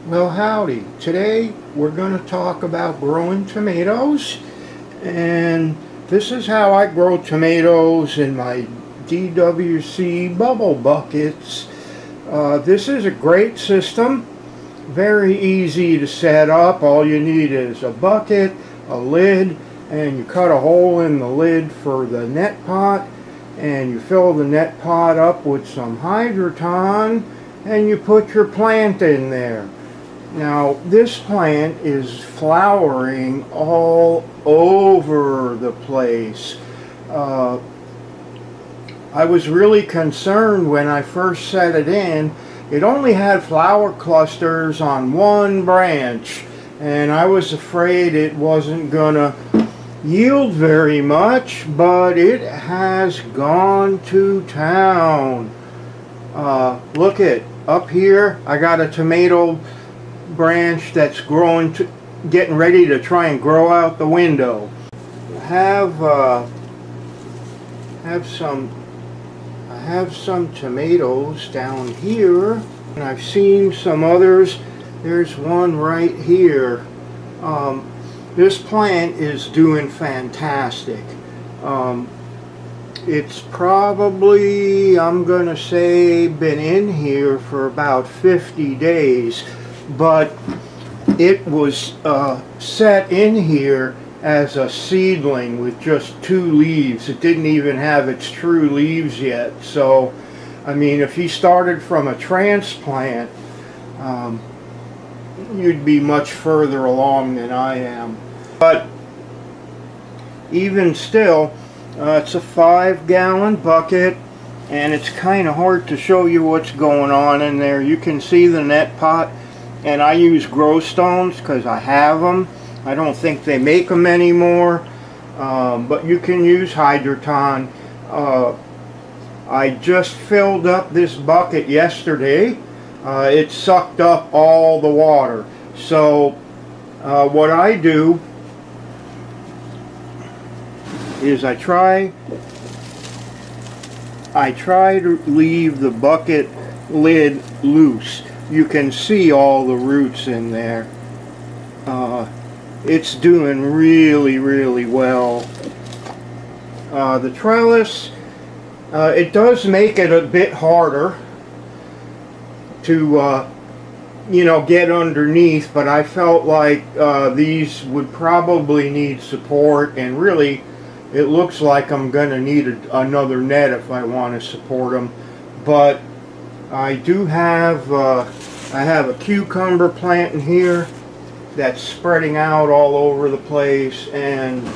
Well, howdy. Today we're going to talk about growing tomatoes, and this is how I grow tomatoes in my DWC bubble buckets. This is a great system, very easy to set up. All you need is a bucket, a lid, and you cut a hole in the lid for the net pot, and you fill the net pot up with some Hydroton, and you put your plant in there. Now, this plant is flowering all over the place. I was really concerned when I first set it in. It only had flower clusters on one branch, and I was afraid it wasn't gonna yield very much, but it has gone to town. Look at up here, I got a tomato branch that's getting ready to try and grow out the window. I have some tomatoes down here, and I've seen some others. There's one right here. This plant is doing fantastic. It's probably, I'm gonna say, been in here for about 50 days. But it was set in here as a seedling with just 2 leaves. It didn't even have its true leaves yet. So, I mean, if you started from a transplant, you'd be much further along than I am. But even still, it's a 5-gallon bucket, and it's kind of hard to show you what's going on in there. You can see the net pot. And I use grow stones because I have them. I don't think they make them anymore, but you can use Hydroton. I just filled up this bucket yesterday. It sucked up all the water. So what I do is I try to leave the bucket lid loose. You can see all the roots in there. It's doing really well. The trellis, it does make it a bit harder to get underneath, but I felt like these would probably need support, and really it looks like I'm gonna need another net if I want to support them. But I do have I have a cucumber plant in here that's spreading out all over the place, and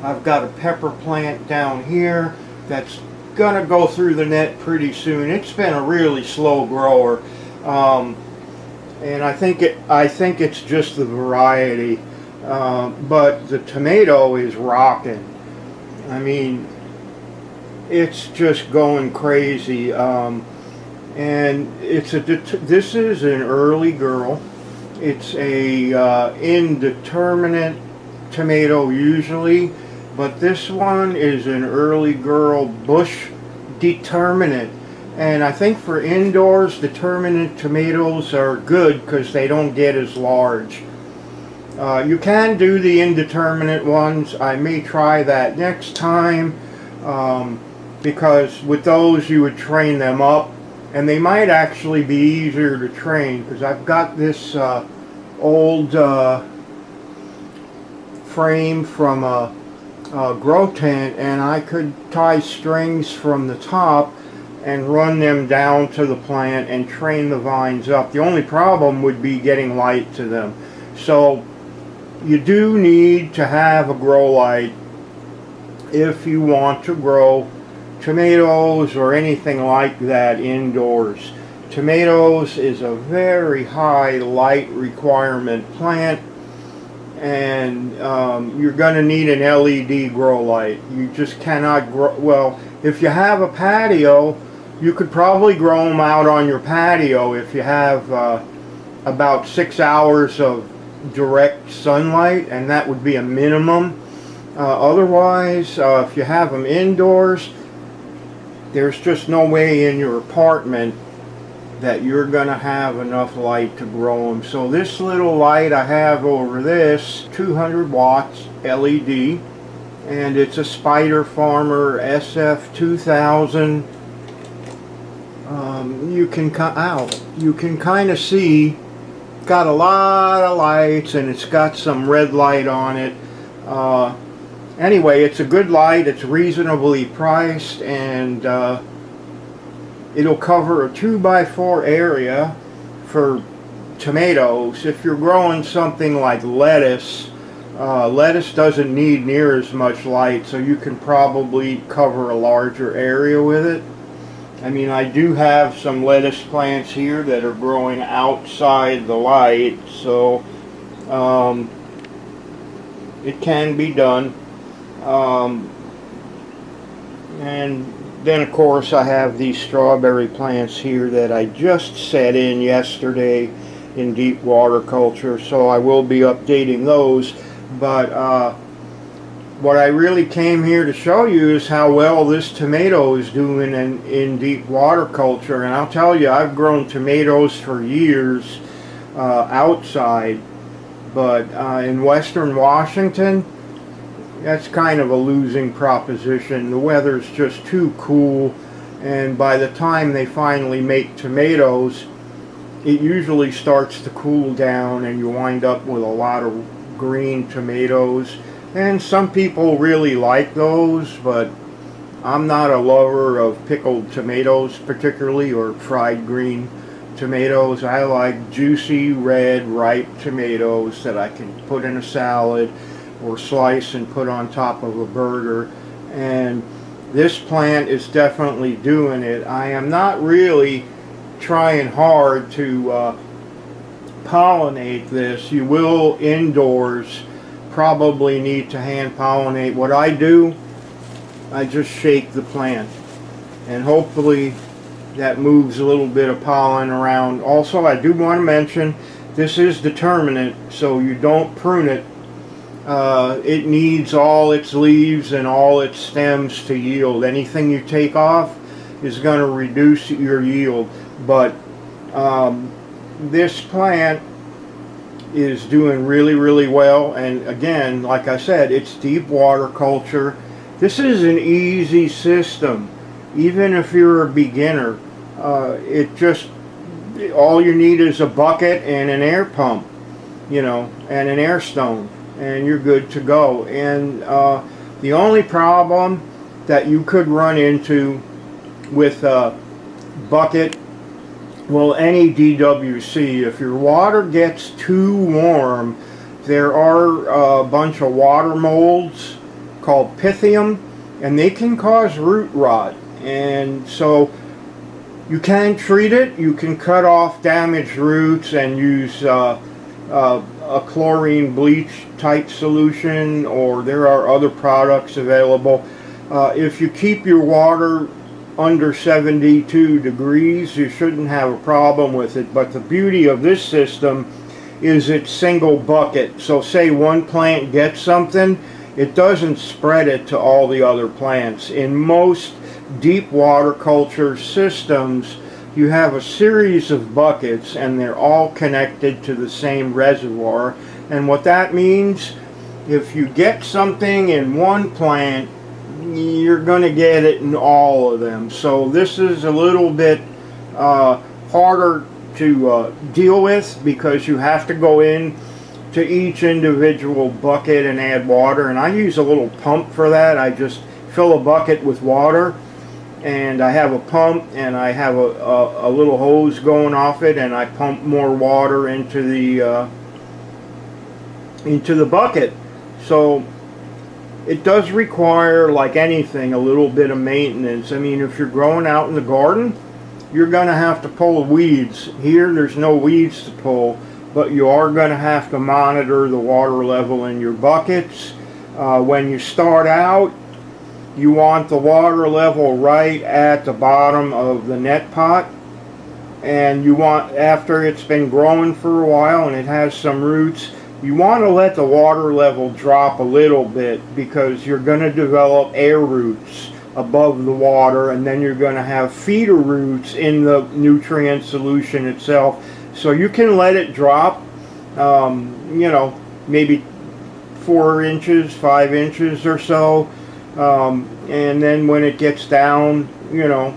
I've got a pepper plant down here that's gonna go through the net pretty soon. It's been a really slow grower, and I think it's just the variety, but the tomato is rocking. I mean, it's just going crazy. And this is an early girl. It's a indeterminate tomato usually, but this one is an early girl bush determinate. And I think for indoors, determinate tomatoes are good because they don't get as large. You can do the indeterminate ones. I may try that next time, because with those you would train them up, and they might actually be easier to train, because I've got this old frame from a grow tent, and I could tie strings from the top and run them down to the plant and train the vines up. The only problem would be getting light to them. So you do need to have a grow light if you want to grow tomatoes or anything like that indoors. Tomatoes is a very high light requirement plant, and you're going to need an LED grow light. You just cannot grow, well, if you have a patio, you could probably grow them out on your patio if you have about 6 hours of direct sunlight, and that would be a minimum. Otherwise, if you have them indoors, there's just no way in your apartment that you're going to have enough light to grow them. So this little light I have over this, 200 watts LED, and it's a Spider Farmer SF2000. You can kind of see, got a lot of lights, and it's got some red light on it. Anyway, it's a good light. It's reasonably priced, and it'll cover a 2x4 area for tomatoes. If you're growing something like lettuce, lettuce doesn't need near as much light, so you can probably cover a larger area with it. I mean, I do have some lettuce plants here that are growing outside the light, so it can be done. And then of course I have these strawberry plants here that I just set in yesterday in deep water culture, so I will be updating those. But what I really came here to show you is how well this tomato is doing in deep water culture. And I'll tell you, I've grown tomatoes for years outside, but in western Washington, that's kind of a losing proposition. The weather's just too cool, and by the time they finally make tomatoes, it usually starts to cool down and you wind up with a lot of green tomatoes. And some people really like those, but I'm not a lover of pickled tomatoes particularly, or fried green tomatoes. I like juicy red ripe tomatoes that I can put in a salad or slice and put on top of a burger. And this plant is definitely doing it. I am not really trying hard to pollinate this. You will indoors probably need to hand pollinate. What I do, I just shake the plant, and hopefully that moves a little bit of pollen around. Also, I do want to mention, this is determinate, so you don't prune it. It needs all its leaves and all its stems to yield. Anything you take off is going to reduce your yield. But this plant is doing really, really well. And again, like I said, it's deep water culture. This is an easy system. Even if you're a beginner, all you need is a bucket and an air pump, and an air stone, and you're good to go. And the only problem that you could run into with a bucket, well, any DWC, if your water gets too warm, there are a bunch of water molds called Pythium, and they can cause root rot. And so you can treat it. You can cut off damaged roots and use a chlorine bleach type solution, or there are other products available. If you keep your water under 72 degrees, you shouldn't have a problem with it. But the beauty of this system is it's single bucket. So say one plant gets something, it doesn't spread it to all the other plants. In most deep water culture systems, you have a series of buckets and they're all connected to the same reservoir. And what that means, if you get something in one plant, you're going to get it in all of them. So this is a little bit harder to deal with, because you have to go in to each individual bucket and add water. And I use a little pump for that. I just fill a bucket with water, and I have a pump, and I have a little hose going off it, and I pump more water into the bucket. So it does require, like anything, a little bit of maintenance. I mean, if you're growing out in the garden, you're going to have to pull weeds. Here, there's no weeds to pull, but you are going to have to monitor the water level in your buckets. When you start out, you want the water level right at the bottom of the net pot, and you want, after it's been growing for a while and it has some roots, you want to let the water level drop a little bit, because you're going to develop air roots above the water, and then you're going to have feeder roots in the nutrient solution itself. So you can let it drop, you know, maybe 4 inches, 5 inches or so, and then when it gets down, you know,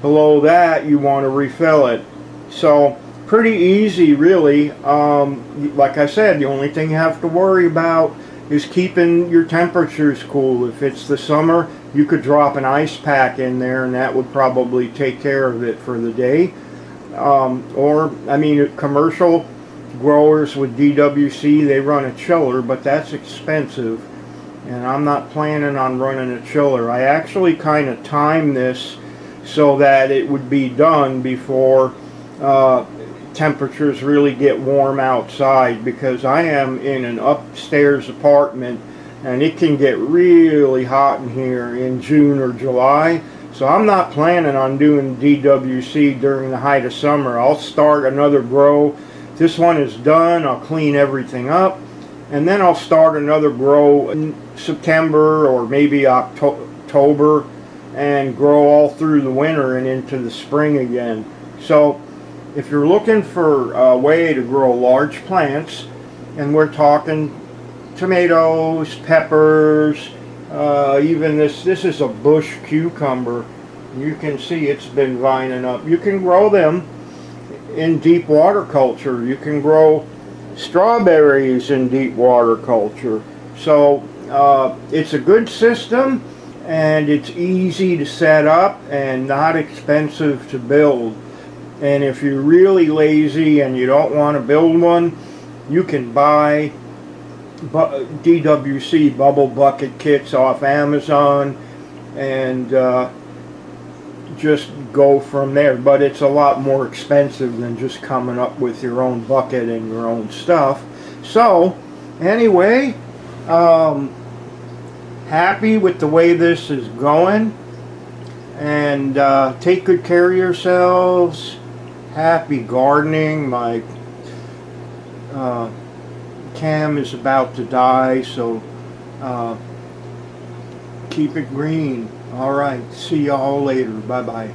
below that, you want to refill it. So pretty easy, really. Like I said, the only thing you have to worry about is keeping your temperatures cool. If it's the summer, you could drop an ice pack in there, and that would probably take care of it for the day. Or, I mean, commercial growers with DWC, they run a chiller, but that's expensive, and I'm not planning on running a chiller. I actually kind of timed this so that it would be done before temperatures really get warm outside, because I am in an upstairs apartment and it can get really hot in here in June or July. So I'm not planning on doing DWC during the height of summer. I'll start another grow. This one is done. I'll clean everything up, and then I'll start another grow in September or maybe October, and grow all through the winter and into the spring again. So if you're looking for a way to grow large plants, and we're talking tomatoes, peppers, even this is a bush cucumber. You can see it's been vining up. You can grow them in deep water culture. You can grow strawberries in deep water culture. So it's a good system, and it's easy to set up and not expensive to build. And if you're really lazy and you don't want to build one, you can buy DWC bubble bucket kits off Amazon and just go from there. But it's a lot more expensive than just coming up with your own bucket and your own stuff. So anyway, happy with the way this is going, and take good care of yourselves. Happy gardening. My cam is about to die, so keep it green. Alright, see y'all later. Bye bye.